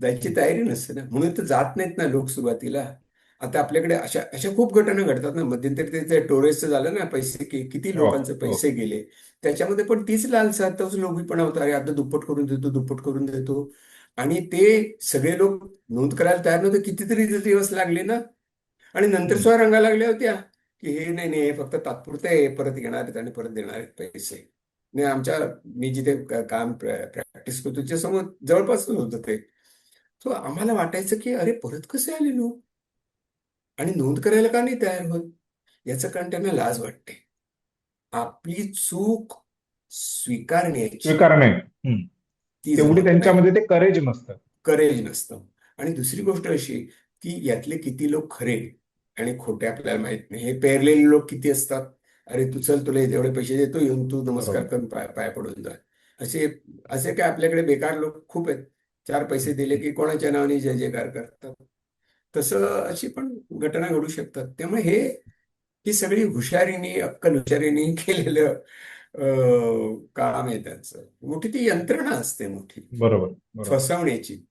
जायची हम्म. तयारी नसते ना, म्हणून तर जात नाहीत ना लोक सुरुवातीला. आता आपल्याकडे अशा अशा खूप घटना घडतात ना. मध्यंतरी ते टोरेसचं झालं ना, पैसे किती हो. लोकांचे हो. पैसे गेले. त्याच्यामध्ये पण तीच लालसा, तोच लोभीपणा होता. अरे आता दुप्पट करून देतो, दुप्पट करून देतो. आणि ते सगळे लोक नोंद करायला तयार नव्हते. कितीतरी दिवस लागले ना. आणि नंतर हम्म. सुद्धा रंगा लागल्या होत्या की हे नाही नाही, हे फक्त तात्पुरते आहे, परत येणार आहेत आणि परत देणार आहेत पैसे. नाही, मी जिथे काम प्रॅक्टिस करतो त्याच्या समोर जवळपासच होतं ते. सो आम्हाला वाटायचं की अरे परत कसे आले लोक आणि नोंद करायला का नाही तयार होत. याचं कारण त्यांना लाज वाटते. आपली चूक स्वीकारण्याची स्वीकारणे. हम्म. ती तेवढी जमत नाही, त्यांच्यामध्ये ते करेज नसतं. करेज नसतं. आणि दुसरी गोष्ट अशी की यातले किती लोक खरे आणि खोटे आपल्याला माहित नाही. हे पेरलेले लोक किती असतात. अरे तू चल, तुला एवढे पैसे देतो, येऊन तू नमस्कार बरोबर. करून पाय पडून जा. असे असे काय आपल्याकडे बेकार लोक खूप आहेत. चार पैसे हम्म. दिले की कोणाच्या नावाने जय जयकार करतात. तसं अशी पण घटना घडू शकतात. त्यामुळे ही सगळी हुशारीने, अक्कल हुशारीने केलेलं काम आहे त्यांचं. मोठी ती यंत्रणा असते, मोठी बरोबर. बरोबर. फसवण्याची.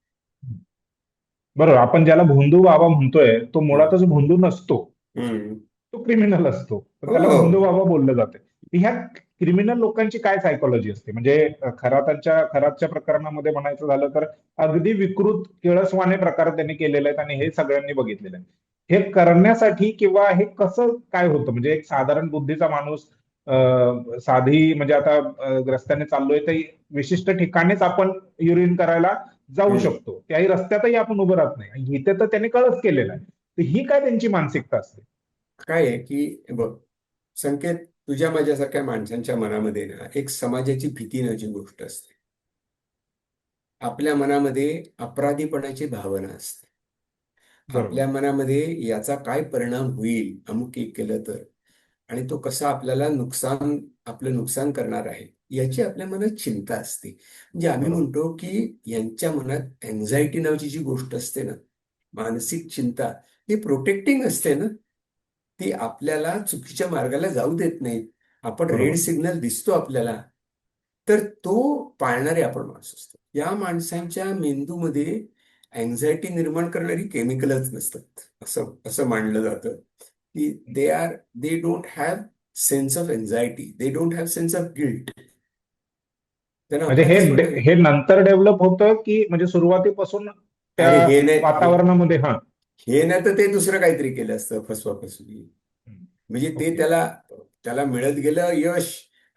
बरोबर. आपण ज्याला भोंदू बाबा म्हणतोय तो हम्म. मुळातच भोंदू नसतो. हम्म. तो क्रिमिनल असतो, तर त्याला हो. भोंदू बाबा बोललं जाते. ह्या क्रिमिनल लोकांची काय सायकोलॉजी असते, म्हणजे खरातच्या प्रकरणामध्ये म्हणायचं झालं तर अगदी विकृत किळसवाणे प्रकार त्यांनी केलेले आहेत आणि हे सगळ्यांनी बघितलेले आहेत. हे करण्यासाठी किंवा हे कसं काय होतं, म्हणजे एक साधारण बुद्धीचा माणूस साधी म्हणजे आता रस्त्याने चाललोय तर विशिष्ट ठिकाणीच आपण युरिन करायला जाऊ हम्म. शकतो, त्याही रस्त्यातही आपण उभं राहत नाही, आणि इथे तर त्यांनी कळस केलेला आहे. तर ही काय त्यांची मानसिकता असते? काय आहे की बघ, संकेत, तुझ्या माझ्यासारख्या माणसांच्या मनामध्ये ना एक समाजाची भीती नावाची गोष्ट असते. आपल्या मनामध्ये अपराधीपणाची भावना असते. बरोबर. आपल्या मनामध्ये याचा काय परिणाम होईल अमुक एक केलं तर, आणि तो कसा आपल्याला आपलं नुकसान करणार आहे, याची आपल्या मनात चिंता असते. म्हणजे आम्ही बरोबर. म्हणतो की यांच्या मनात अँझायटी नावाची जी गोष्ट असते ना, मानसिक चिंता, ही प्रोटेक्टिंग असते ना. ती आपल्याला चुकीच्या मार्गाला जाऊ देत नाहीत. आपण रेड बरोबर. सिग्नल दिसतो आपल्याला, तर तो पाळणारे आपण माणूस असतो. या माणसांच्या मेंदूमध्ये अँझायटी निर्माण करणारी केमिकलच नसतात, असं असं मानलं जातं. की they don't have sense of anxiety, they don't have sense of guilt. त्यांना म्हणजे हे अपराधीच वाटत. हे नंतर डेव्हलप होतं की म्हणजे सुरुवातीपासून त्या अरे हे नाही, वातावरणामध्ये? हा. हे नाही तर ते दुसरं काहीतरी केलं असतं, फसवा. म्हणजे ते ओके. त्याला त्याला मिळत गेलं यश,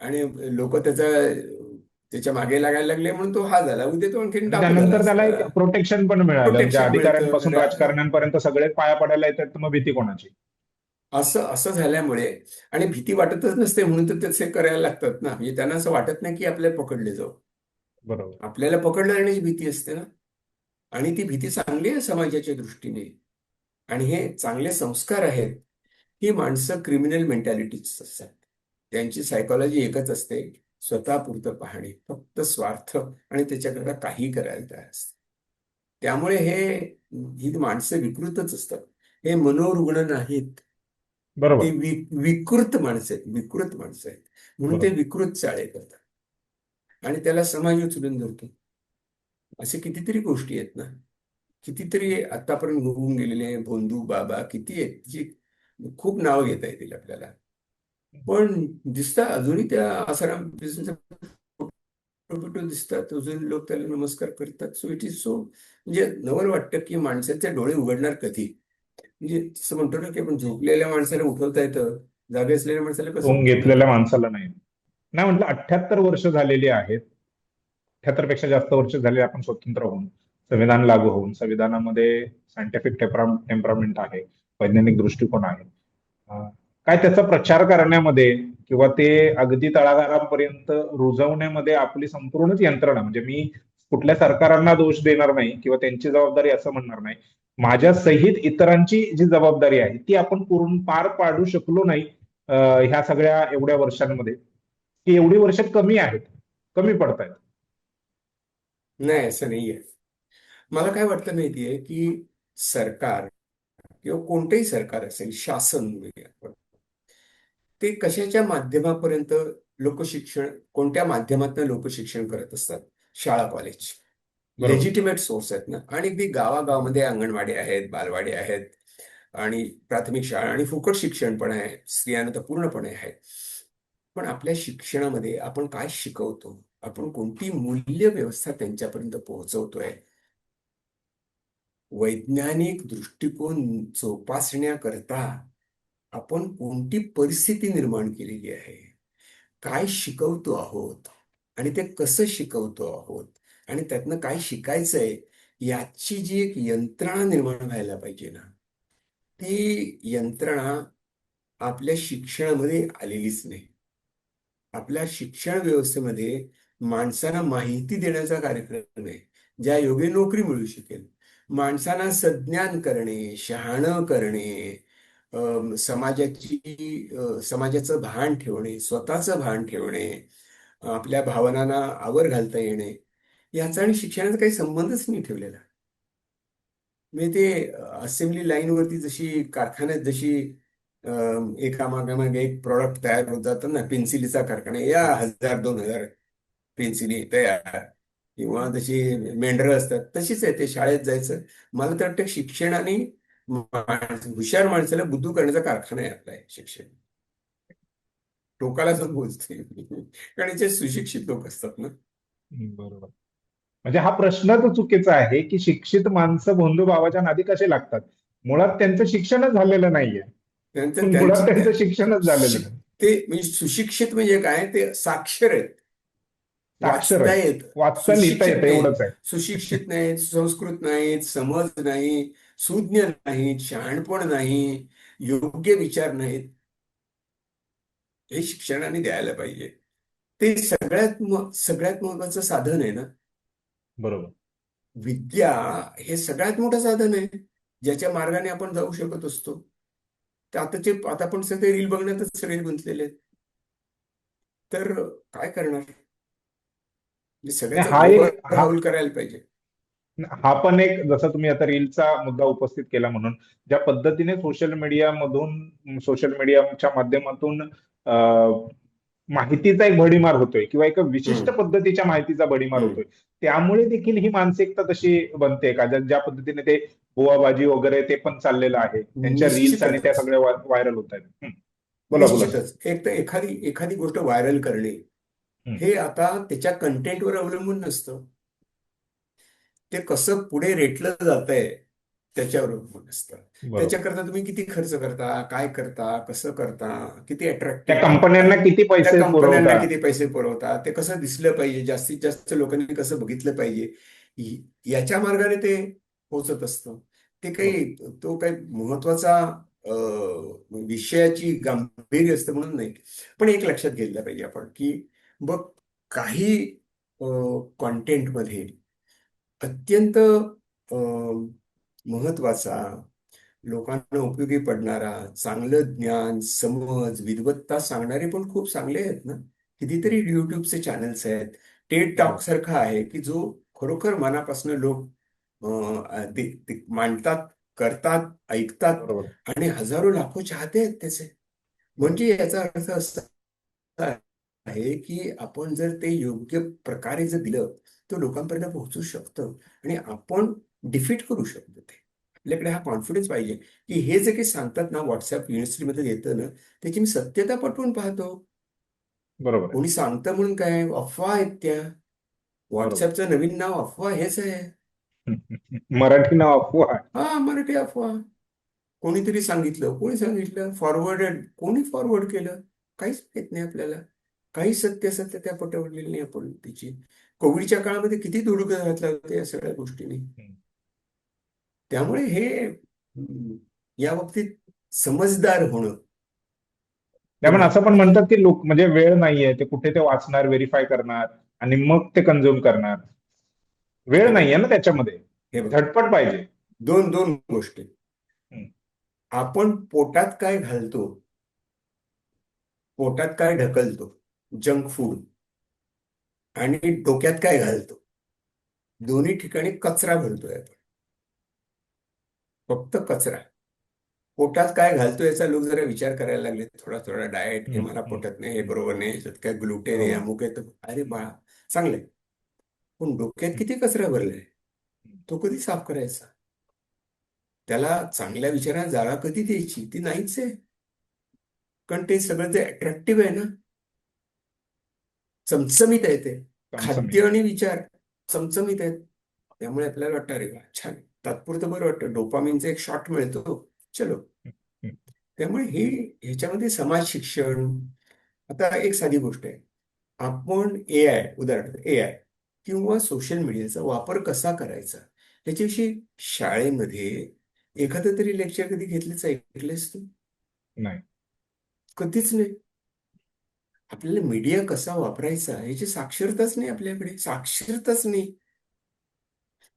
आणि लोक त्याच्या मागे लागायला लागले म्हणून तो हा झाला. उद्या तो आणखीन आणि डाकू झाला त्यानंतर त्याला असता. एक प्रोटेक्शन पण मिळालं, म्हणजे प्रोटेक्शन मिळतं. अधिकाऱ्यांपासून राजकारण्यांपर्यंत सगळे पाया पडायला येतात, तर मग भीती कोणाची? असं असं झाल्यामुळे, आणि भीती वाटतच नसते म्हणून तर तसे करायला लागतात ना. म्हणजे त्यांना असं वाटत नाही की आपल्याला पकडले जाऊ. बरोबर. आपल्याला पकडलं जाण्याची भीती असते ना. आणि ती भीती चांगली आहे समाजाच्या दृष्टीने. आणि हे चांगले संस्कार आहेत. ही माणसं क्रिमिनल मेंटॅलिटीच असतात. त्यांची सायकॉलॉजी एकच असते, स्वतःपुरतं पाहणे, फक्त स्वार्थ, आणि त्याच्याकरता काही करायला तयार असते. त्यामुळे ही माणसं विकृतच असतात. हे मनोरुग्ण नाहीत. ते बरोबर. विकृत माणसं आहेत, विकृत माणसं आहेत. म्हणून ते बरोबर. विकृत चाळे करतात. आणि त्याला समाज उचलून धरतो. असे कितीतरी गोष्टी आहेत ना. कितीतरी आतापर्यंत होऊन गेलेले भोंदू बाबा किती आहेत, जी खूप नावं घेता येतील आपल्याला. पण दिसतात अजूनही त्या आसाराम फोटो दिसतात, अजून लोक त्याला नमस्कार करतात. सो इट इज सो, म्हणजे नवल वाटतं की माणसाचे डोळे उघडणार कधी. म्हणजे तसं म्हणतो ना की आपण झोपलेल्या माणसाला उठवता येतं, जागे असलेल्या माणसाला कसं होऊन उठवता घेतलेल्या येईल. माणसाला नाही. नाही म्हटलं, 78 वर्ष झालेली आहेत. 78 पेक्षा जास्त वर्ष झाले आपण स्वतंत्र होऊन, संविधान लागू होऊन. संविधानामध्ये सायंटिफिक टेम्परामेंट आहे, वैज्ञानिक दृष्टिकोन आहे. अं, काय त्याचा प्रचार करण्यामध्ये किंवा ते अगदी तळागाळापर्यंत रुजवण्यामध्ये आपली संपूर्णच यंत्रणा, म्हणजे मी कुठल्या सरकारांना दोष देणार नाही किंवा त्यांची जबाबदारी असं म्हणणार नाही, माझ्या सहित इतरांची जी जबाबदारी आहे ती आपण पूर्ण पार पाडू शकलो नाही ह्या सगळ्या एवढ्या वर्षांमध्ये, की एवढी वर्ष कमी आहेत, कमी पडतायत. नाही, असं नाहीये. मला काय वाटतं माहितीये की सरकार किंवा कोणतंही सरकार असेल, शासन म्हणूया आपण, ते कशाच्या माध्यमापर्यंत लोकशिक्षण, कोणत्या माध्यमातून लोकशिक्षण करत असतात? शाळा कॉलेज बरोबर. लेजिटिमेट सोर्स आहेत ना. आणि अगदी गावागावामध्ये अंगणवाडी आहेत, बालवाडी आहेत, आणि प्राथमिक शाळा आणि फुकट शिक्षण पण आहे, स्त्रियांना तर पूर्णपणे आहे. पण आपल्या शिक्षणामध्ये आपण काय शिकवतो, आपण कोणती मूल्य व्यवस्था त्यांच्यापर्यंत पोहोचवतोय, वैज्ञानिक दृष्टिकोन जोपासण्याकरता आपण कोणती परिस्थिती निर्माण केलेली आहे, काय शिकवतो आहोत, आणि ते कसं शिकवतो आहोत, आणि त्यातनं काय शिकायचंय, याची जी एक यंत्रणा निर्माण व्हायला पाहिजे ना, ती यंत्रणा आपल्या शिक्षणामध्ये आलेलीच नाही. आपल्या शिक्षण व्यवस्थेमध्ये माणसांना माहिती देण्याचा कार्यक्रम आहे, ज्या योगे नोकरी मिळू शकेल. माणसांना सज्ञान करणे, शहाणं करणे, समाजाचं भान ठेवणे, स्वतःचं भान ठेवणे, आपल्या भावनांना आवर घालता येणे, याचा आणि शिक्षणाचा काही संबंधच नाही ठेवलेला. म्हणजे ते असेंब्ली लाईनवरती जशी, कारखान्यात जशी एकामागे एक प्रॉडक्ट तयार होत जातात ना, पेन्सिलीचा कारखाना, या 1000-2000 पेन्सिली तयार, किंवा जशी मेंढरं असतात, तशीच आहे. ते शाळेत जायचं. मला तर वाटतं शिक्षण आणि हुशार माणसाला बुद्धू करण्याचा कारखाना आहे आपला हे शिक्षण. टोकाला जाऊन बोलते कारण याचे सुशिक्षित लोक असतात ना. बरोबर. म्हणजे हा प्रश्नच चुकीचा आहे की शिक्षित माणसं भोंदू बाबाच्या नादी कसे लागतात. मुळात त्यांचं शिक्षणच झालेलं नाहीये. त्यांचं मुळात त्यांची त्या त्यांचं शिक्षणच झालेलं शिक नाही. ते म्हणजे सुशिक्षित म्हणजे काय, ते साक्षर आहेत, साक्षर वाचता आहेत. येत, वाचता लिहिता सुशिक्षित येतं नाहीत. एवढंच आहे. सुशिक्षित नाहीत, सुसंस्कृत नाहीत, समज नाही, सुज्ञ नाहीत, शहाणपण नाही, योग्य विचार नाहीत. हे शिक्षणाने द्यायला पाहिजे. ते सगळ्यात महत्वाचं साधन आहे ना. बरोबर. विद्या हे सगळ्यात मोठं साधन आहे, ज्याच्या मार्गाने आपण जाऊ शकत असतो. तर आता आपण सगळे रील बघण्यातच सगळे गुंतलेले आहेत. तर काय करणार? म्हणजे नाही सगळ्याचा हा एक हा ओव्हरहाऊल करायला पाहिजे. हा पण एक, जसं तुम्ही आता रीलचा मुद्दा उपस्थित केला म्हणून, ज्या पद्धतीने सोशल मीडियाच्या माध्यमातून माहितीचा एक भडीमार होतोय किंवा एका विशिष्ट हम्म, पद्धतीच्या माहितीचा भडीमार हम्म. होतोय, त्यामुळे देखील ही मानसिकता तशी बनते का, ज्या पद्धतीने ते बुवाबाजी वगैरे ते पण चाललेलं आहे, त्यांच्या रील्स आणि त्या निश्चितच, सगळ्या व्हायरल होत आहेत. बोला बोला सर. निश्चितच. एक तर एखादी एखादी गोष्ट व्हायरल करणे, हम्म. हे आता त्याच्या कंटेंटवर अवलंबून नसतं. ते कसं पुढे रेटलं जातंय त्याच्यावर अवलंबून असतं. बरोबर. त्याच्याकरता तुम्ही किती खर्च करता, काय करता, कसं करता, किती त्या अट्रॅक्टिव्ह करता, कंपन्यांना किती त्या पैसे कंपन्यांना पुरवता. किती पैसे पुरवता, ते कसं दिसलं पाहिजे, जास्तीत जास्त लोकांनी कसं बघितलं पाहिजे, याच्या मार्गाने ते पोहोचत असतं. ते बरोबर. काही, तो काही महत्वाचा विषयाची गांभीर्य असतं म्हणून नाही. पण एक लक्षात घ्यायला पाहिजे आपण, की बघ, काही कॉन्टेंटमध्ये अत्यंत महत्वाचा, लोकांना उपयोगी पडणारा, चांगलं ज्ञान, समज, विद्वत्ता सांगणारे पण खूप चांगले आहेत ना. हम्म. कितीतरी युट्यूबचे चॅनल्स आहेत. टेड टॉक बरोबर. सारखा आहे, की जो खरोखर मनापासून लोक ते मांडतात, करतात, ऐकतात, बरोबर. आणि हजारो लाखो चाहते आहेत त्याचे. बरोबर. म्हणजे याचा अर्थ असा आहे की आपण जर ते योग्य प्रकारे जर दिलं, तर लोकांपर्यंत पोहोचू शकतं, आणि आपण डिफीट करू शकतो ते. आपल्याकडे हा कॉन्फिडन्स पाहिजे, की हे जे काही सांगतात ना, व्हॉट्सअप युनिव्हर्सिटीमध्ये येतं ना, त्याची मी सत्यता पटवून पाहतो. बरोबर आहे. कोणी सांगतं म्हणून काय, अफवा आहेत त्या. बरोबर. व्हॉट्सअपचं नवीन नाव अफवा हेच आहे. मराठी नाव अफवा आहे. हा, मराठी अफवा. कोणीतरी सांगितलं, कोणी सांगितलं, फॉरवर्डेड, कोणी फॉरवर्ड केलं, काहीच माहित नाही आपल्याला. काही सत्य त्या पटवलेली नाही आपण तिची. कोविडच्या काळामध्ये किती धुडगूस घातला होता या सगळ्या गोष्टींनी. त्यामुळे हे या बाबतीत समजदार होणं. त्यामुळे पुन्हा असं पण म्हणतात की लोक म्हणजे वेळ नाहीये, ते कुठे ते वाचणार, व्हेरीफाय करणार आणि मग ते कंझ्युम करणार. वेळ हे बघ, नाहीये ना त्याच्यामध्ये. हे बघ, झटपट पाहिजे. दोन दोन गोष्टी. हम्म. आपण पोटात काय घालतो, पोटात काय ढकलतो, जंक फूड, आणि डोक्यात काय घालतो, दोन्ही ठिकाणी कचरा भरतोय आपण. फक्त कचरा. पोटात काय घालतो याचा लोक जरा विचार करायला लागले. थोडा थोडा डाएट, हे हम्म, मला हम्म. पटत नाही, हे बरोबर नाही, याच्यात काय ग्लुटेन आहे, बरोबर. अमुक आहे, तर अरे बाळा चांगलंय, पण डोक्यात हम्म, किती कचरा भरलाय, हम्म. तो कधी साफ करायचा? त्याला चांगल्या विचारांना जागा कधी द्यायची? ती नाहीच आहे. कारण ते सगळं ते अट्रॅक्टिव्ह आहे ना, चमचमीत आहे ते. चमचमीत. खाद्य आणि विचार चमचमीत आहेत. त्यामुळे आपल्याला वाटतं अरे वा छान, तात्पुरतं बरं वाटतं, डोपामिनचा एक शॉट मिळतो, चलो. हम्म, त्यामुळे ह्याच्यामध्ये समाज शिक्षण. आता एक साधी गोष्ट आहे, आपण एआय, उदाहरणार्थ एआय किंवा सोशल मीडियाचा वापर कसा करायचा याच्याविषयी शाळेमध्ये एखादं तरी लेक्चर कधी घेतलेच ऐकलेस तू? नाही. कधीच नाही. आपल्याला मीडिया कसा वापरायचा याची साक्षरताच नाही, आपल्याकडे साक्षरताच नाही.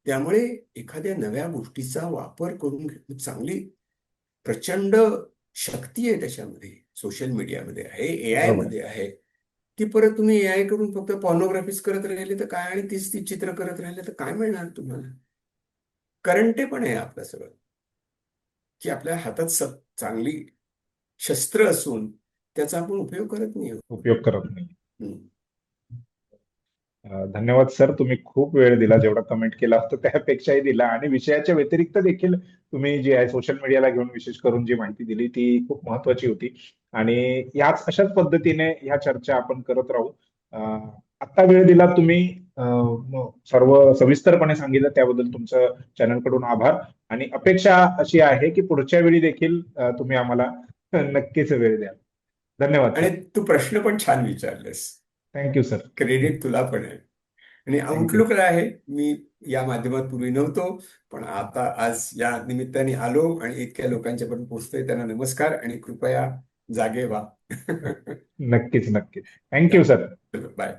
त्यामुळे एखाद्या नव्या गोष्टीचा वापर करून चांगली प्रचंड शक्ती आहे त्याच्यामध्ये, सोशल मीडियामध्ये आहे, एआय बरोबर आहे. मध्ये आहे. ती परत तुम्ही एआय करून फक्त पॉर्नोग्राफीच करत राहिले तर काय, आणि तीच ती चित्र करत राहिले तर काय मिळणार तुम्हाला? करंटे पण आहे आपलं सगळं, की आपल्या हातात चांगली शस्त्र असून त्याचा आपण उपयोग करत नाही आहोत. उपयोग करत नाही. हम्म. धन्यवाद सर, तुम्ही खूप वेळ दिला, जेवढा कमेंट केला होता त्यापेक्षाही दिला, आणि विषयाच्या व्यतिरिक्त देखील तुम्ही जी आहे सोशल मीडियाला घेऊन विशेष करून जी माहिती दिली ती खूप महत्वाची होती. आणि याच अशाच पद्धतीने ह्या चर्चा आपण करत राहू. आत्ता वेळ दिला तुम्ही, सर्व सविस्तरपणे सांगितलं, त्याबद्दल तुमचं चॅनलकडून आभार. आणि अपेक्षा अशी आहे की पुढच्या वेळी देखील तुम्ही आम्हाला नक्कीच वेळ द्याल. धन्यवाद आणि सर. तू प्रश्न पण छान विचारलेस. Thank you sir. क्रेडिट तुला पण आहे. आणि थँक्यू. आउटलुकला आहे, मी या माध्यमात पूर्वी नव्हतो, पण आता आज या निमित्ताने आलो आणि इतक्या लोकांच्या पण पोहोचतोय. त्यांना नमस्कार आणि कृपया जागे व्हा. नक्कीच नक्कीच. Thank you sir. बाय.